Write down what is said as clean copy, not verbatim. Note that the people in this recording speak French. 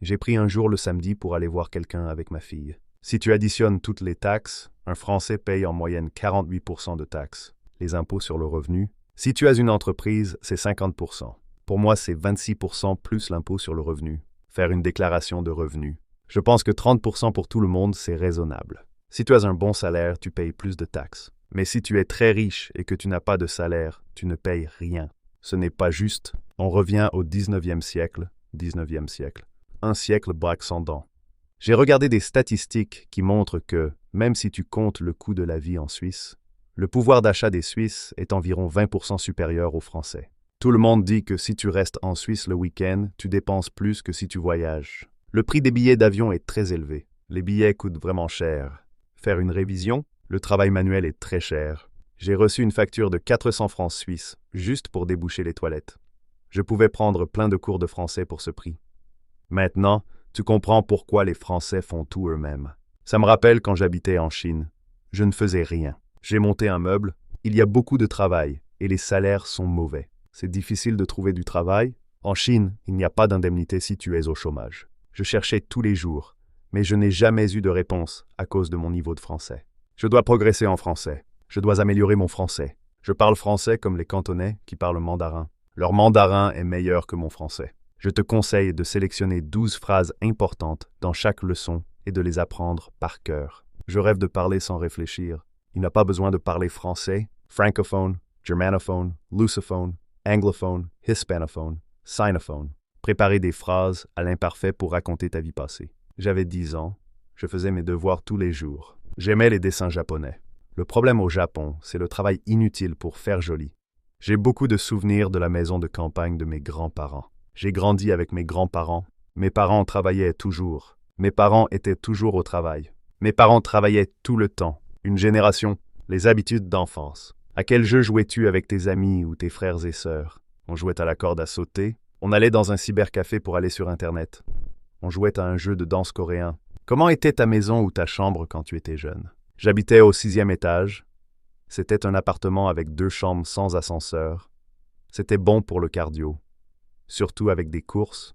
J'ai pris un jour le samedi pour aller voir quelqu'un avec ma fille. Si tu additionnes toutes les taxes, un Français paye en moyenne 48% de taxes. Les impôts sur le revenu. Si tu as une entreprise, c'est 50%. Pour moi, c'est 26% plus l'impôt sur le revenu. Faire une déclaration de revenus. Je pense que 30% pour tout le monde, c'est raisonnable. Si tu as un bon salaire, tu payes plus de taxes. Mais si tu es très riche et que tu n'as pas de salaire, tu ne payes rien. Ce n'est pas juste. On revient au 19e siècle. 19e siècle. Un siècle braque sans dents. J'ai regardé des statistiques qui montrent que, même si tu comptes le coût de la vie en Suisse, le pouvoir d'achat des Suisses est environ 20% supérieur aux Français. Tout le monde dit que si tu restes en Suisse le week-end, tu dépenses plus que si tu voyages. Le prix des billets d'avion est très élevé. Les billets coûtent vraiment cher. Faire une révision, le travail manuel est très cher. J'ai reçu une facture de 400 francs suisses, juste pour déboucher les toilettes. Je pouvais prendre plein de cours de français pour ce prix. Maintenant, tu comprends pourquoi les Français font tout eux-mêmes. Ça me rappelle quand j'habitais en Chine. Je ne faisais rien. J'ai monté un meuble. Il y a beaucoup de travail et les salaires sont mauvais. C'est difficile de trouver du travail. En Chine, il n'y a pas d'indemnité si tu es au chômage. Je cherchais tous les jours, mais je n'ai jamais eu de réponse à cause de mon niveau de français. Je dois progresser en français. Je dois améliorer mon français. Je parle français comme les Cantonais qui parlent mandarin. Leur mandarin est meilleur que mon français. Je te conseille de sélectionner 12 phrases importantes dans chaque leçon et de les apprendre par cœur. Je rêve de parler sans réfléchir. Il n'a pas besoin de parler français, francophone, germanophone, lusophone, anglophone, hispanophone, sinophone. Préparer des phrases à l'imparfait pour raconter ta vie passée. J'avais 10 ans. Je faisais mes devoirs tous les jours. J'aimais les dessins japonais. Le problème au Japon, c'est le travail inutile pour faire joli. J'ai beaucoup de souvenirs de la maison de campagne de mes grands-parents. J'ai grandi avec mes grands-parents. Mes parents travaillaient toujours. Mes parents étaient toujours au travail. Mes parents travaillaient tout le temps. Une génération, les habitudes d'enfance. À quel jeu jouais-tu avec tes amis ou tes frères et sœurs? On jouait à la corde à sauter. On allait dans un cybercafé pour aller sur Internet. On jouait à un jeu de danse coréen. Comment était ta maison ou ta chambre quand tu étais jeune? J'habitais au 6e étage. C'était un appartement avec 2 chambres sans ascenseur. C'était bon pour le cardio. Surtout avec des courses.